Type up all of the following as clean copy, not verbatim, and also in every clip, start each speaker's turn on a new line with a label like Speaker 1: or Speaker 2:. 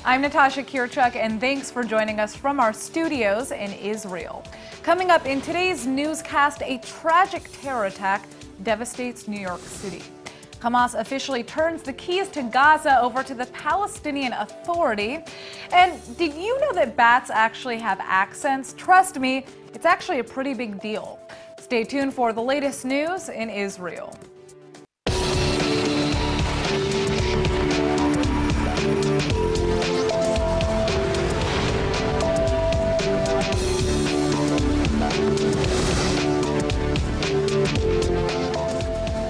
Speaker 1: I'm Natasha Kirchuk, and thanks for joining us from our studios in Israel. Coming up in today's newscast, a tragic terror attack devastates New York City. Hamas officially turns the keys to Gaza over to the Palestinian Authority. And did you know that bats actually have accents? Trust me, it's actually a pretty big deal. Stay tuned for the latest news in Israel.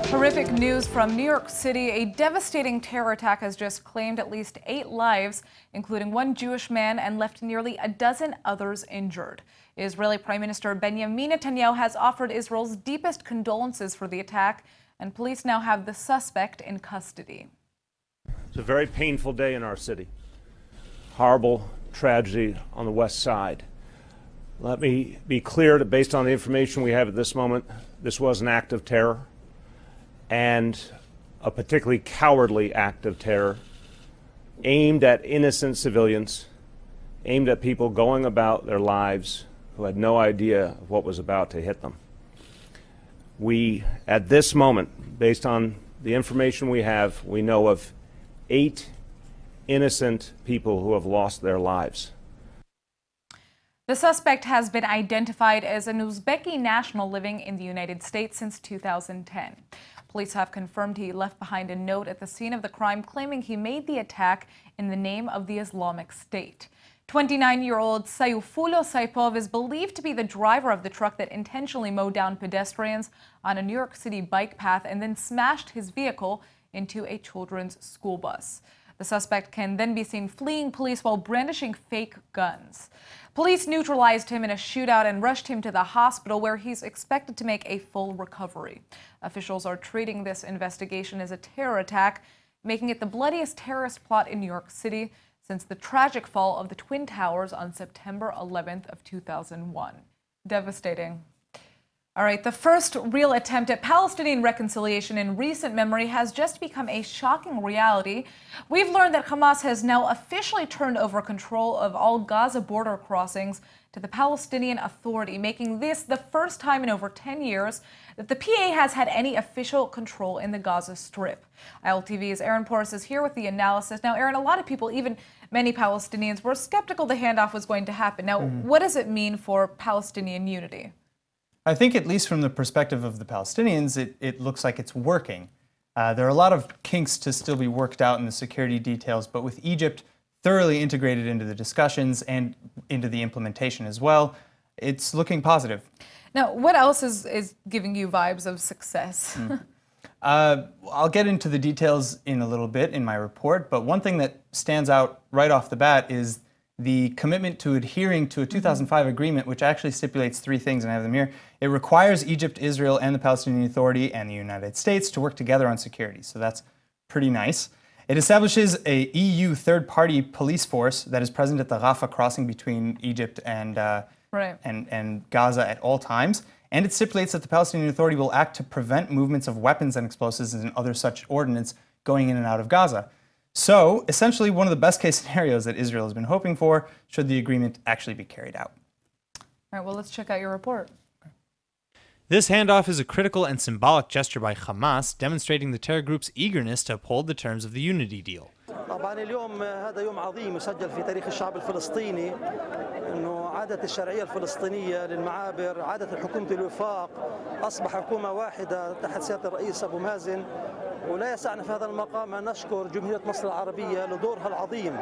Speaker 1: Horrific news from New York City. A devastating terror attack has just claimed at least 8 lives, including one Jewish man, and left nearly a dozen others injured. Israeli Prime Minister Benjamin Netanyahu has offered Israel's deepest condolences for the attack, and police now have the suspect in custody.
Speaker 2: It's a very painful day in our city. Horrible tragedy on the west side. Let me be clear that based on the information we have at this moment, this was an act of terror, and a particularly cowardly act of terror aimed at innocent civilians, aimed at people going about their lives who had no idea of what was about to hit them. We, at this moment, based on the information we have, we know of 8 innocent people who have lost their lives.
Speaker 1: The suspect has been identified as an Uzbeki national living in the United States since 2010. Police have confirmed he left behind a note at the scene of the crime claiming he made the attack in the name of the Islamic State. 29-year-old Sayfulo Saipov is believed to be the driver of the truck that intentionally mowed down pedestrians on a New York City bike path and then smashed his vehicle into a children's school bus. The suspect can then be seen fleeing police while brandishing fake guns. Police neutralized him in a shootout and rushed him to the hospital, where he's expected to make a full recovery. Officials are treating this investigation as a terror attack, making it the bloodiest terrorist plot in New York City since the tragic fall of the Twin Towers on September 11th of 2001. Devastating. All right, the first real attempt at Palestinian reconciliation in recent memory has just become a shocking reality. We've learned that Hamas has now officially turned over control of all Gaza border crossings to the Palestinian Authority, making this the first time in over 10 years that the PA has had any official control in the Gaza Strip. ILTV's Aaron Porras is here with the analysis. Now, Aaron, a lot of people, even many Palestinians, were skeptical the handoff was going to happen. Now, what does it mean for Palestinian unity?
Speaker 3: I think, at least from the perspective of the Palestinians, it looks like it's working. There are a lot of kinks to still be worked out in the security details, but with Egypt thoroughly integrated into the discussions and into the implementation as well, it's looking positive.
Speaker 1: Now, what else is giving you vibes of success?
Speaker 3: I'll get into the details in a little bit in my report, but one thing that stands out right off the bat is the commitment to adhering to a 2005 agreement, which actually stipulates 3 things, and I have them here. It requires Egypt, Israel, and the Palestinian Authority and the United States to work together on security, so that's pretty nice. It establishes a EU third-party police force that is present at the Rafah crossing between Egypt and Gaza at all times, and it stipulates that the Palestinian Authority will act to prevent movements of weapons and explosives and other such ordnance going in and out of Gaza. So, essentially, one of the best-case scenarios that Israel has been hoping for, should the agreement actually be carried out.
Speaker 1: All right, well, let's check out your report.
Speaker 4: This handoff is a critical and symbolic gesture by Hamas, demonstrating the terror group's eagerness to uphold the terms of the unity deal.
Speaker 5: طبعا اليوم هذا يوم عظيم يسجل في تاريخ الشعب الفلسطيني انه عادت الشرعيه الفلسطينيه للمعابر، عادت حكومه الوفاق، اصبح حكومه واحده تحت سياده الرئيس ابو مازن، ولا يسعنا في هذا المقام ان نشكر جمهوريه مصر العربيه لدورها العظيم.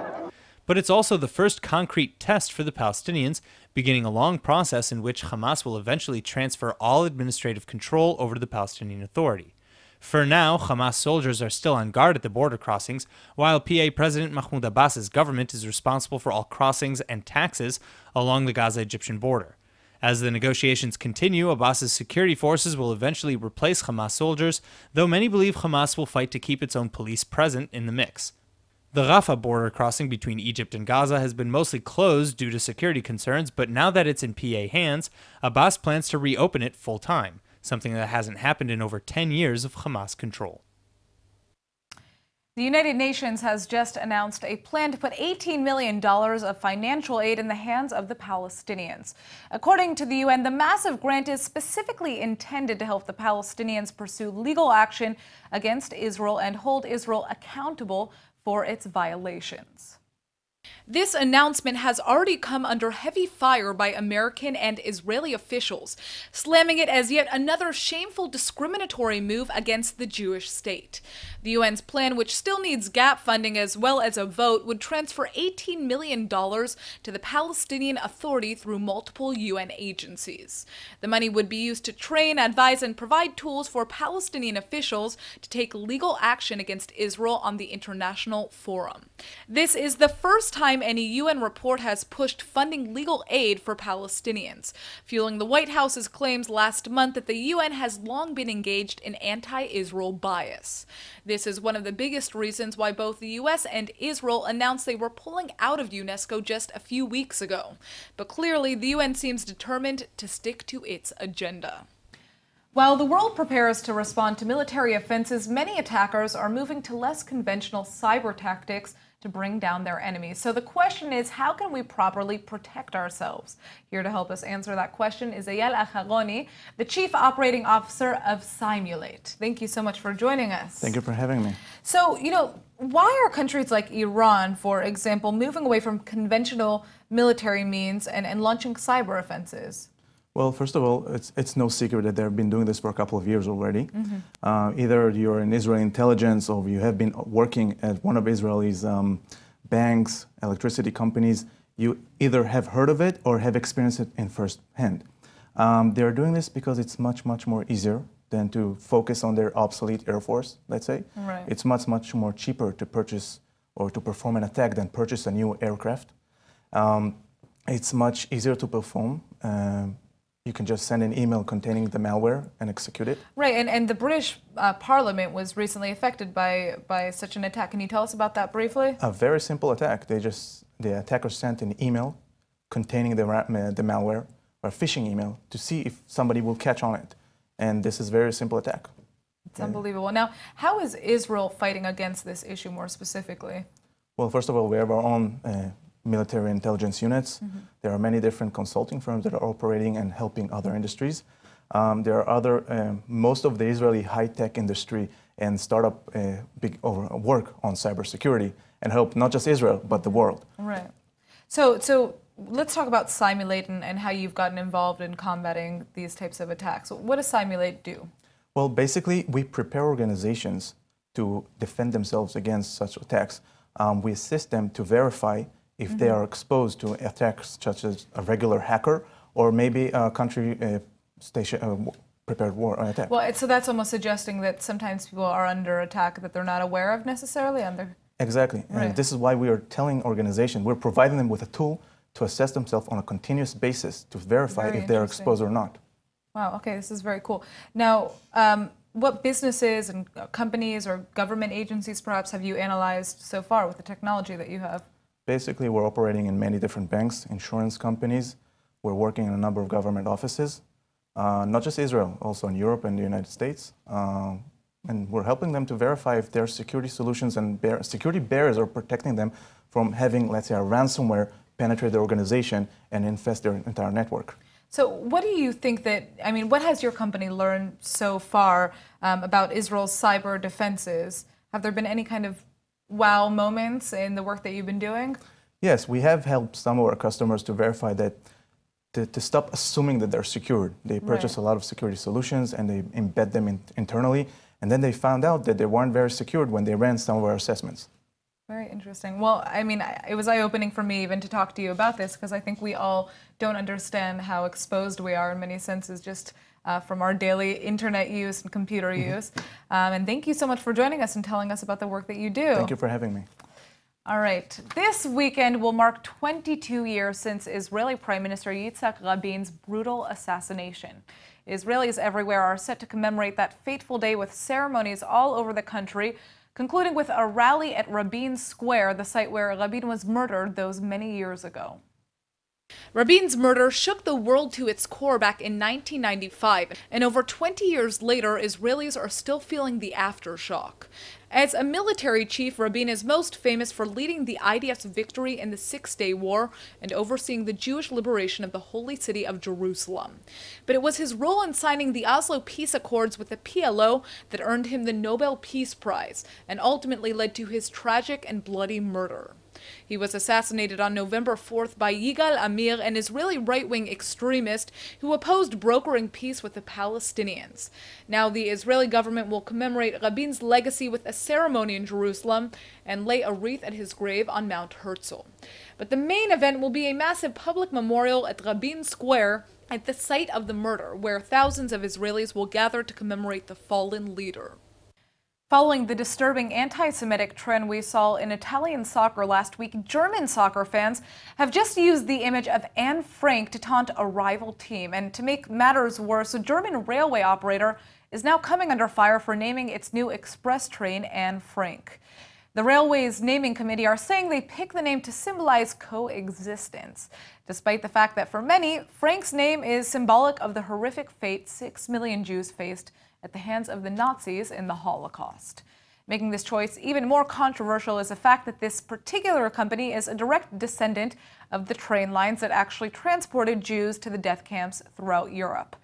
Speaker 4: But it's also the first concrete test for the Palestinians, beginning a long process in which Hamas will eventually transfer all administrative control over to the Palestinian Authority. For now, Hamas soldiers are still on guard at the border crossings, while PA President Mahmoud Abbas's government is responsible for all crossings and taxes along the Gaza-Egyptian border. As the negotiations continue, Abbas's security forces will eventually replace Hamas soldiers, though many believe Hamas will fight to keep its own police present in the mix. The Rafah border crossing between Egypt and Gaza has been mostly closed due to security concerns, but now that it's in PA hands, Abbas plans to reopen it full-time, something that hasn't happened in over 10 years of Hamas control.
Speaker 1: The United Nations has just announced a plan to put $18 million of financial aid in the hands of the Palestinians. According to the UN, the massive grant is specifically intended to help the Palestinians pursue legal action against Israel and hold Israel accountable for its violations. This announcement has already come under heavy fire by American and Israeli officials, slamming it as yet another shameful discriminatory move against the Jewish state. The UN's plan, which still needs gap funding as well as a vote, would transfer $18 million to the Palestinian Authority through multiple UN agencies. The money would be used to train, advise, and provide tools for Palestinian officials to take legal action against Israel on the international forum. This is the first time any UN report has pushed funding legal aid for Palestinians, fueling the White House's claims last month that the UN has long been engaged in anti-Israel bias. This is one of the biggest reasons why both the US and Israel announced they were pulling out of UNESCO just a few weeks ago. But clearly, the UN seems determined to stick to its agenda. While the world prepares to respond to military offenses, many attackers are moving to less conventional cyber tactics to bring down their enemies. So the question is, how can we properly protect ourselves? Here to help us answer that question is Eyal Achagoni, the Chief Operating Officer of Simulate. Thank you so much for joining us.
Speaker 6: Thank you for having me.
Speaker 1: So, why are countries like Iran, for example, moving away from conventional military means and launching cyber offenses?
Speaker 6: Well, first of all, it's no secret that they've been doing this for a couple of years already. Either you're in Israeli intelligence or you have been working at one of Israel's banks, electricity companies. You either have heard of it or have experienced it in first hand. They're doing this because it's much, much more easier than to focus on their obsolete Air Force, let's say.
Speaker 1: Right.
Speaker 6: It's much, much more cheaper to purchase or to perform an attack than purchase a new aircraft. It's much easier to perform. You can just send an email containing the malware and execute it.
Speaker 1: Right, and the British Parliament was recently affected by such an attack. Can you tell us about that briefly?
Speaker 6: A very simple attack. The attacker sent an email containing the malware, or a phishing email, to see if somebody will catch on it. And this is a very simple attack.
Speaker 1: It's unbelievable. Now, how is Israel fighting against this issue more specifically?
Speaker 6: Well, first of all, we have our own military intelligence units. There are many different consulting firms that are operating and helping other industries. There are most of the Israeli high-tech industry and startup work on cybersecurity and help not just Israel, but the world.
Speaker 1: Right. So let's talk about Simulate and how you've gotten involved in combating these types of attacks. What does Simulate do?
Speaker 6: Well, basically, we prepare organizations to defend themselves against such attacks. We assist them to verify if they are exposed to attacks such as a regular hacker or maybe a country prepared war attack.
Speaker 1: Well, so that's almost suggesting that sometimes people are under attack that they're not aware of necessarily.
Speaker 6: Exactly.
Speaker 1: Right.
Speaker 6: And this is why we are telling organizations, we're providing them with a tool to assess themselves on a continuous basis to verify if they're exposed or not.
Speaker 1: Wow, okay, this is very cool. Now, what businesses and companies or government agencies perhaps have you analyzed so far with the technology that you have?
Speaker 6: Basically, we're operating in many different banks, insurance companies. We're working in a number of government offices, not just Israel, also in Europe and the United States. And we're helping them to verify if their security solutions and security barriers are protecting them from having, let's say, a ransomware penetrate their organization and infest their entire network.
Speaker 1: So what do you think what has your company learned so far about Israel's cyber defenses? Have there been any kind of wow moments in the work that you've been doing?
Speaker 6: Yes, we have helped some of our customers to verify that, to stop assuming that they're secured. They purchase a lot of security solutions and they embed them internally, and then they found out that they weren't very secured when they ran some of our assessments.
Speaker 1: Very interesting. Well, it was eye-opening for me even to talk to you about this because I think we all don't understand how exposed we are in many senses just from our daily internet use and computer use. And thank you so much for joining us and telling us about the work that you do.
Speaker 6: Thank you for having me.
Speaker 1: All right. This weekend will mark 22 years since Israeli Prime Minister Yitzhak Rabin's brutal assassination. Israelis everywhere are set to commemorate that fateful day with ceremonies all over the country, concluding with a rally at Rabin Square, the site where Rabin was murdered those many years ago. Rabin's murder shook the world to its core back in 1995, and over 20 years later, Israelis are still feeling the aftershock. As a military chief, Rabin is most famous for leading the IDF's victory in the Six-Day War and overseeing the Jewish liberation of the holy city of Jerusalem. But it was his role in signing the Oslo Peace Accords with the PLO that earned him the Nobel Peace Prize and ultimately led to his tragic and bloody murder. He was assassinated on November 4th by Yigal Amir, an Israeli right-wing extremist who opposed brokering peace with the Palestinians. Now the Israeli government will commemorate Rabin's legacy with a ceremony in Jerusalem and lay a wreath at his grave on Mount Herzl. But the main event will be a massive public memorial at Rabin Square at the site of the murder, where thousands of Israelis will gather to commemorate the fallen leader. Following the disturbing anti-Semitic trend we saw in Italian soccer last week, German soccer fans have just used the image of Anne Frank to taunt a rival team. And to make matters worse, a German railway operator is now coming under fire for naming its new express train Anne Frank. The railway's naming committee are saying they picked the name to symbolize coexistence, despite the fact that for many, Frank's name is symbolic of the horrific fate 6 million Jews faced at the hands of the Nazis in the Holocaust. Making this choice even more controversial is the fact that this particular company is a direct descendant of the train lines that actually transported Jews to the death camps throughout Europe.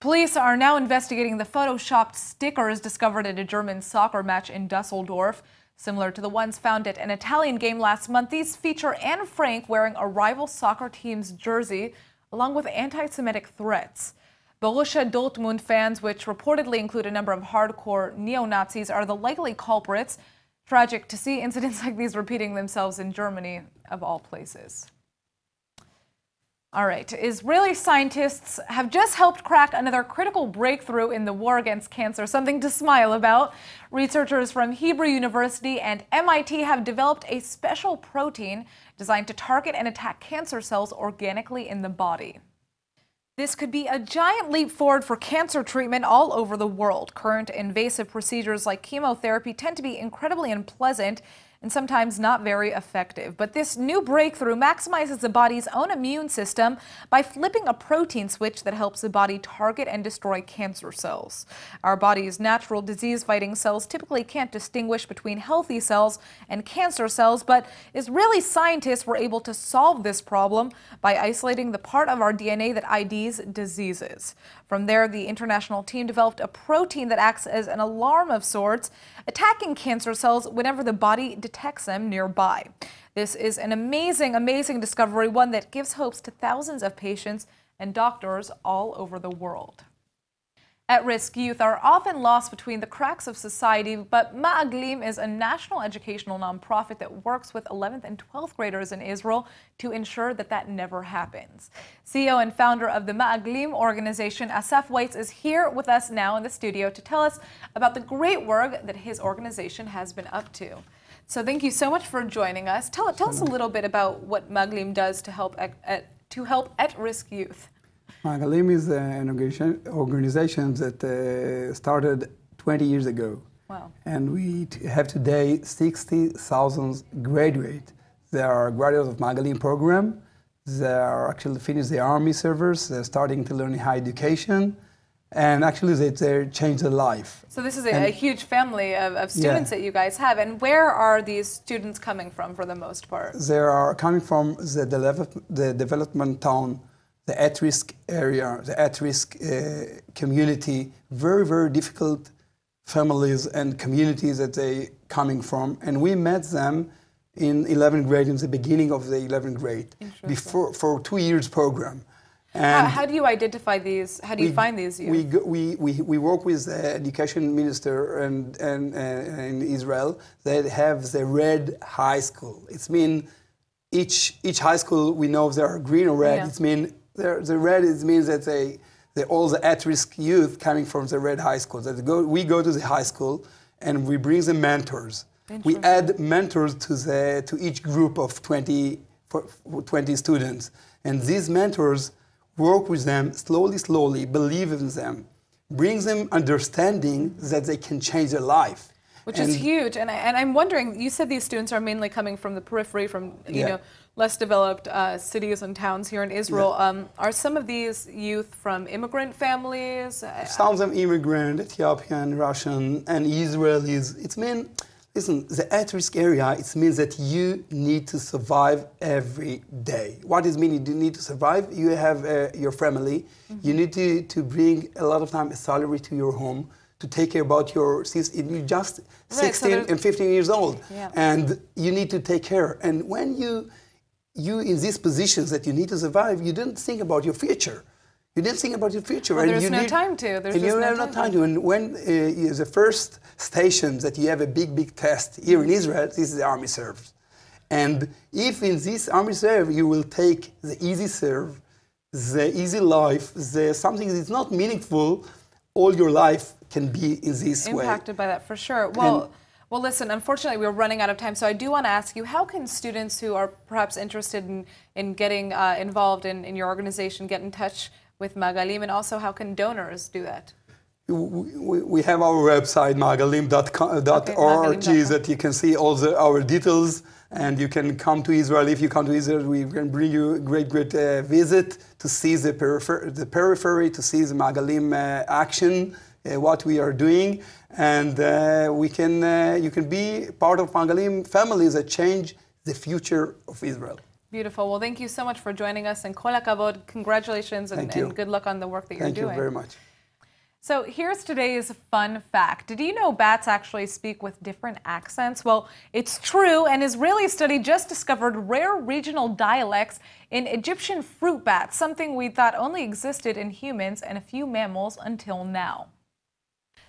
Speaker 1: Police are now investigating the photoshopped stickers discovered at a German soccer match in Dusseldorf. Similar to the ones found at an Italian game last month, these feature Anne Frank wearing a rival soccer team's jersey, along with anti-Semitic threats. Borussia Dortmund fans, which reportedly include a number of hardcore neo-Nazis, are the likely culprits. Tragic to see incidents like these repeating themselves in Germany, of all places. All right, Israeli scientists have just helped crack another critical breakthrough in the war against cancer, something to smile about. Researchers from Hebrew University and MIT have developed a special protein designed to target and attack cancer cells organically in the body. This could be a giant leap forward for cancer treatment all over the world. Current invasive procedures like chemotherapy tend to be incredibly unpleasant and sometimes not very effective. But this new breakthrough maximizes the body's own immune system by flipping a protein switch that helps the body target and destroy cancer cells. Our body's natural disease-fighting cells typically can't distinguish between healthy cells and cancer cells, but Israeli scientists were able to solve this problem by isolating the part of our DNA that IDs diseases. From there, the international team developed a protein that acts as an alarm of sorts, attacking cancer cells whenever the body detects them nearby. This is an amazing, amazing discovery, one that gives hopes to thousands of patients and doctors all over the world. At-risk youth are often lost between the cracks of society, but Ma'aglim is a national educational nonprofit that works with 11th and 12th graders in Israel to ensure that that never happens. CEO and founder of the Ma'aglim organization, Asaf Weitz, is here with us now in the studio to tell us about the great work that his organization has been up to. So thank you so much for joining us. Tell us a little bit about what Ma'aglim does to help at-risk youth.
Speaker 7: Ma'aglim is an organization that started 20 years ago.
Speaker 1: Wow.
Speaker 7: And we have today 60,000 graduates. They are graduates of Ma'aglim program. They are actually finished the army service. They're starting to learn higher education. And actually they changed their life.
Speaker 1: So this is a huge family of students that you guys have. And where are these students coming from for the most part?
Speaker 7: They are coming from the development town, the at-risk area, the at-risk community, very, very difficult families and communities that they coming from. And we met them in 11th grade, in the beginning of the 11th grade, for 2 years program. And
Speaker 1: how do you identify these? How do you find these youth?
Speaker 7: We work with the education minister and in Israel. They have the red high school. It's mean each high school, we know there are green or red. Yeah. It's mean the red means that they all the at-risk youth coming from the red high school. We go to the high school and we bring the mentors. We add mentors to each group of 20 students, and these mentors work with them slowly, believe in them, brings them understanding that they can change their life.
Speaker 1: Which is huge. And I'm wondering, you said these students are mainly coming from the periphery, from, you know, less developed cities and towns here in Israel. Are some of these youth from immigrant families?
Speaker 7: Some of them immigrant, Ethiopian, Russian, and Israelis. It's mean, listen, the at-risk area, it means that you need to survive every day. What does it mean you need to survive? You have your family. You need to bring a lot of time a salary to your home to take care about your sister. You're just 16 and 15 years old. And you need to take care. And when you in these positions that you need to survive, you didn't think about your future. You didn't think about your future.
Speaker 1: Well,
Speaker 7: and
Speaker 1: there's
Speaker 7: you
Speaker 1: no time to. There's
Speaker 7: and
Speaker 1: just
Speaker 7: you
Speaker 1: no
Speaker 7: have no time to. And when the first station that you have a big test here in Israel, this is the Army Serve. And if in this Army Serve you will take the easy serve, the easy life, something that's not meaningful, all your life can be in this way.
Speaker 1: Impacted by that, for sure. Well, listen, unfortunately, we're running out of time, so I do want to ask you, how can students who are perhaps interested in getting involved in your organization get in touch with Magalim, and also how can donors do that?
Speaker 7: We have our website, magalim.org, that you can see all our details, and you can come to Israel. If you come to Israel, we can bring you a great visit to see the periphery, to see the Magalim action, what we are doing, and you can be part of Magalim families that change the future of Israel.
Speaker 1: Beautiful. Well, thank you so much for joining us, and kol hakavod, congratulations, and good luck on the work that you're doing.
Speaker 7: Thank you very much.
Speaker 1: So here's today's fun fact. Did you know bats actually speak with different accents? Well, it's true. An Israeli study just discovered rare regional dialects in Egyptian fruit bats, something we thought only existed in humans and a few mammals until now.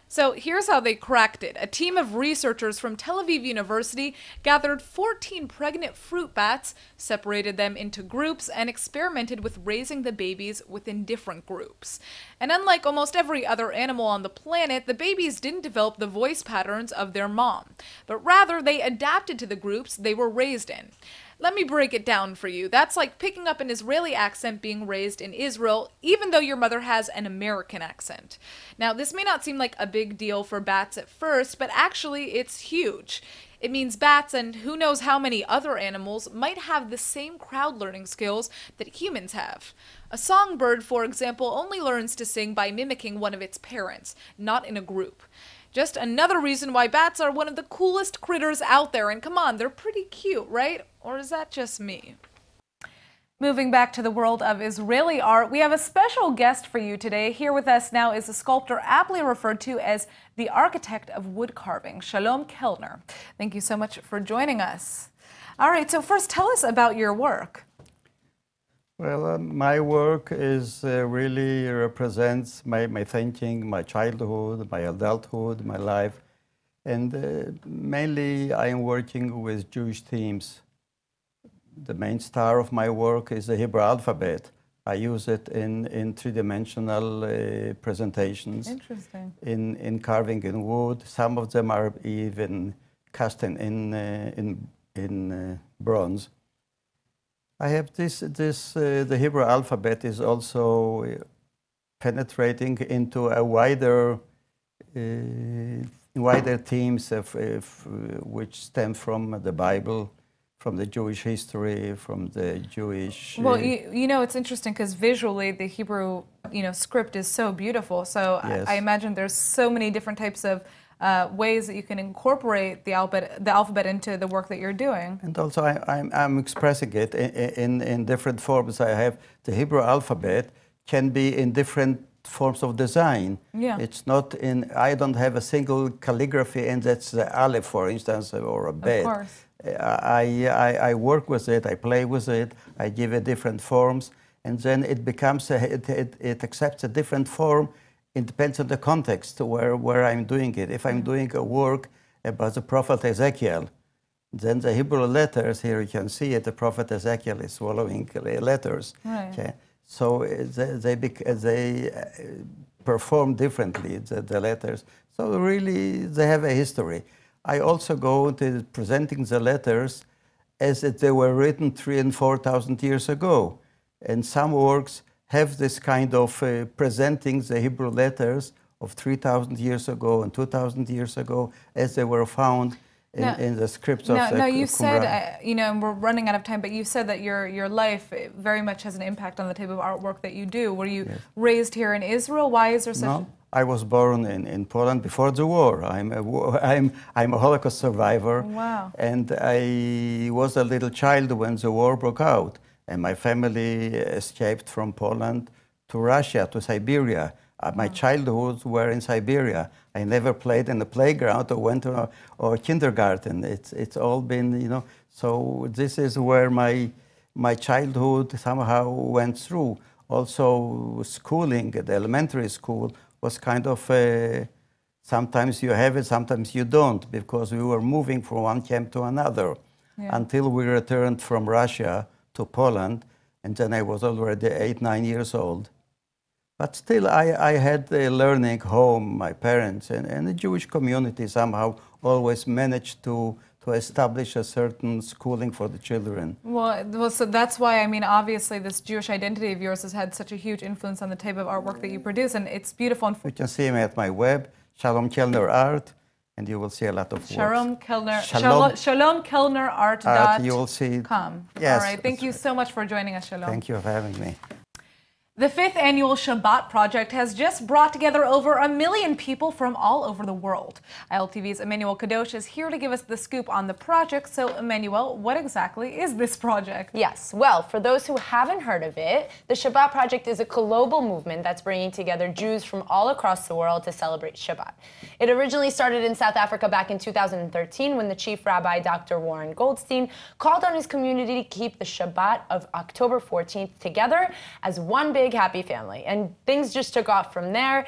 Speaker 1: So here's how they cracked it. A team of researchers from Tel Aviv University gathered 14 pregnant fruit bats, separated them into groups, and experimented with raising the babies within different groups. And unlike almost every other animal on the planet, the babies didn't develop the voice patterns of their mom, but rather they adapted to the groups they were raised in. Let me break it down for you. That's like picking up an Israeli accent being raised in Israel, even though your mother has an American accent. Now, this may not seem like a big deal for bats at first, but actually it's huge. It means bats and who knows how many other animals might have the same crowd learning skills that humans have. A songbird, for example, only learns to sing by mimicking one of its parents, not in a group. Just another reason why bats are one of the coolest critters out there. And come on, they're pretty cute, right? Or is that just me? Moving back to the world of Israeli art, we have a special guest for you today. Here with us now is a sculptor aptly referred to as the architect of wood carving, Shalom Kellner. Thank you so much for joining us. All right, so first tell us about your work.
Speaker 8: Well, my work is really represents my thinking, my childhood, my adulthood, my life. And mainly I am working with Jewish themes. The main star of my work is the Hebrew alphabet. I use it in three-dimensional presentations.
Speaker 1: Interesting.
Speaker 8: In carving in wood. Some of them are even cast in bronze. I have the Hebrew alphabet is also penetrating into a wider themes which stem from the Bible, from the Jewish history, from the Jewish...
Speaker 1: Well, you know, it's interesting because visually the Hebrew, script is so beautiful. So
Speaker 8: yes.
Speaker 1: I imagine there's so many different types of ways that you can incorporate the alphabet into the work that you're doing.
Speaker 8: And also I'm expressing it in different forms. I have the Hebrew alphabet can be in different forms of design.
Speaker 1: Yeah.
Speaker 8: It's not I don't have a single calligraphy and that's the Aleph, for instance, or a Bet.
Speaker 1: Of course.
Speaker 8: I work with it, I play with it, I give it different forms, and then it becomes, it accepts a different form. It depends on the context where I'm doing it. If I'm doing a work about the prophet Ezekiel, then the Hebrew letters, here you can see it, the prophet Ezekiel is swallowing letters.
Speaker 1: Right.
Speaker 8: Okay? So they perform differently, the letters. So really, they have a history. I also go to presenting the letters as if they were written 3,000 and 4,000 years ago. And some works have this kind of presenting the Hebrew letters of 3,000 years ago and 2,000 years ago, as they were found in the scripts of the
Speaker 1: you
Speaker 8: Qumran.
Speaker 1: said, you know, and we're running out of time, but you said that your life very much has an impact on the type of artwork that you do. Were you raised here in Israel? Why is there such...
Speaker 8: No, I was born in Poland before the war. I'm a Holocaust survivor.
Speaker 1: Wow.
Speaker 8: And I was a little child when the war broke out. And my family escaped from Poland to Russia, to Siberia. My childhood were in Siberia. I never played in the playground or went to or kindergarten. It's all been, you know, so this is where my childhood somehow went through. Also, schooling at the elementary school was kind of sometimes you have it, sometimes you don't, because we were moving from one camp to another until we returned from Russia to Poland, and then I was already 8, 9 years old. But still, I had learning home, my parents, and the Jewish community somehow always managed to establish a certain schooling for the children.
Speaker 1: Well, so that's why, I mean, obviously this Jewish identity of yours has had such a huge influence on the type of artwork that you produce, and it's beautiful.
Speaker 8: You can see me at my web, Shalom Kellner Art, and you will see a lot of
Speaker 1: Shalom Kellner,
Speaker 8: Shalom
Speaker 1: ShalomKellnerArt.com.
Speaker 8: You will see.
Speaker 1: Yes. All right, thank you so much for joining us, Shalom.
Speaker 8: Thank you for having me.
Speaker 1: The 5th annual Shabbat Project has just brought together over 1 million people from all over the world. ILTV's Emmanuel Kadosh is here to give us the scoop on the project. So, Emmanuel, what exactly is this project?
Speaker 9: Yes, well, for those who haven't heard of it, the Shabbat Project is a global movement that's bringing together Jews from all across the world to celebrate Shabbat. It originally started in South Africa back in 2013 when the chief rabbi, Dr. Warren Goldstein, called on his community to keep the Shabbat of October 14th together as one big happy family. And things just took off from there.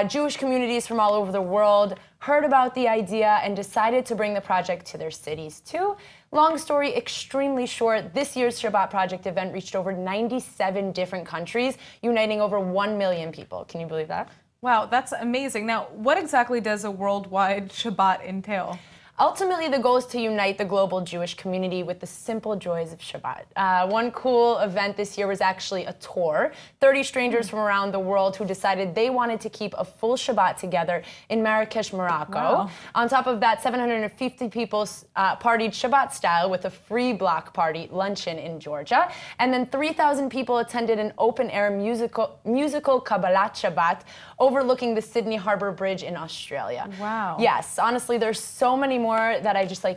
Speaker 9: Jewish communities from all over the world heard about the idea and decided to bring the project to their cities too. Long story, extremely short, this year's Shabbat Project event reached over 97 different countries, uniting over 1 million people. Can you believe that?
Speaker 1: Wow, that's amazing. Now, what exactly does a worldwide Shabbat entail?
Speaker 9: Ultimately, the goal is to unite the global Jewish community with the simple joys of Shabbat. One cool event this year was actually a tour. 30 strangers from around the world who decided they wanted to keep a full Shabbat together in Marrakesh, Morocco.
Speaker 1: Wow.
Speaker 9: On top of that, 750 people partied Shabbat style with a free block party luncheon in Georgia. And then 3,000 people attended an open-air musical Kabbalat Shabbat overlooking the Sydney Harbour Bridge in Australia.
Speaker 1: Wow.
Speaker 9: Yes, honestly, there's so many more that I just I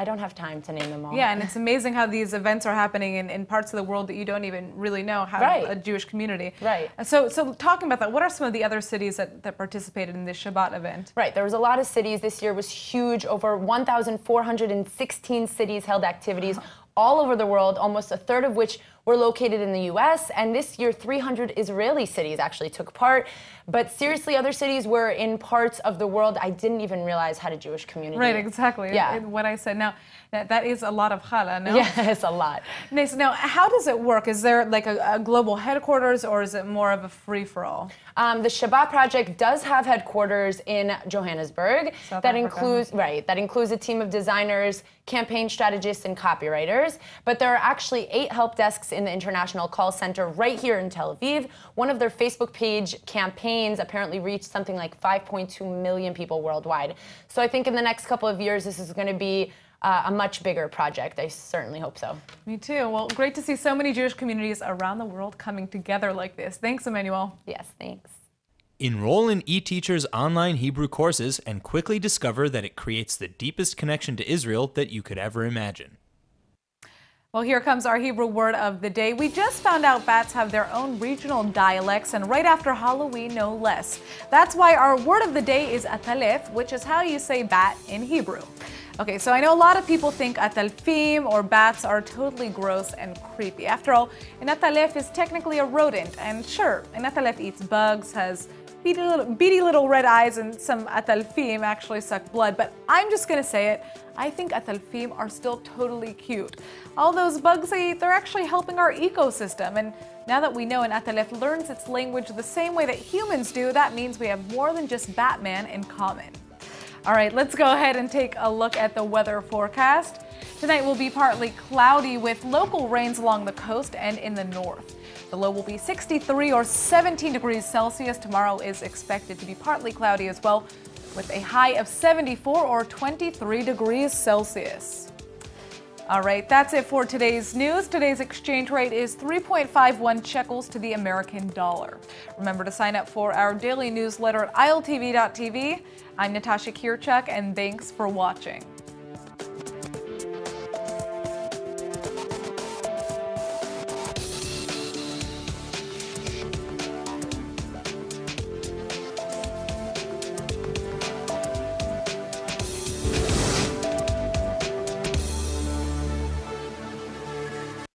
Speaker 9: don't have time to name them all.
Speaker 1: Yeah, and it's amazing how these events are happening in parts of the world that you don't even really know have a Jewish community.
Speaker 9: Right.
Speaker 1: So talking about that, what are some of the other cities that participated in this Shabbat event?
Speaker 9: Right, there was a lot of cities. This year was huge. Over 1,416 cities held activities all over the world, almost a third of which were located in the U.S., and this year 300 Israeli cities actually took part. But seriously, other cities were in parts of the world I didn't even realize had a Jewish community.
Speaker 1: Right, exactly.
Speaker 9: Yeah.
Speaker 1: What I said. Now, that is a lot of challah, no?
Speaker 9: Yes, a lot.
Speaker 1: Nice. Now, how does it work? Is there like a global headquarters, or is it more of a free-for-all?
Speaker 9: The Shabbat Project does have headquarters in Johannesburg.
Speaker 1: South
Speaker 9: that
Speaker 1: Africa.
Speaker 9: includes a team of designers, campaign strategists, and copywriters. But there are actually 8 help desks in the International Call Center right here in Tel Aviv. One of their Facebook page campaigns apparently reached something like 5.2 million people worldwide. So I think in the next couple of years, this is going to be a much bigger project. I certainly hope so.
Speaker 1: Me too. Well, great to see so many Jewish communities around the world coming together like this. Thanks, Emmanuel.
Speaker 9: Yes, thanks.
Speaker 4: Enroll in eTeacher's online Hebrew courses and quickly discover that it creates the deepest connection to Israel that you could ever imagine.
Speaker 1: Well, here comes our Hebrew word of the day. We just found out bats have their own regional dialects, and right after Halloween, no less. That's why our word of the day is atalef, which is how you say bat in Hebrew. Okay, so I know a lot of people think atalfim or bats are totally gross and creepy. After all, an atalef is technically a rodent, and sure, an atalef eats bugs, has beady little red eyes, and some atalfim actually suck blood, but I'm just gonna say it, I think atalfim are still totally cute. All those bugs they eat, they're actually helping our ecosystem, and now that we know an atalef learns its language the same way that humans do, that means we have more than just Batman in common. All right, let's go ahead and take a look at the weather forecast. Tonight will be partly cloudy with local rains along the coast and in the north. The low will be 63 or 17 degrees Celsius. Tomorrow is expected to be partly cloudy as well, with a high of 74 or 23 degrees Celsius. All right, that's it for today's news. Today's exchange rate is 3.51 shekels to the American dollar. Remember to sign up for our daily newsletter at iltv.tv. I'm Natasha Kirchuk, and thanks for watching.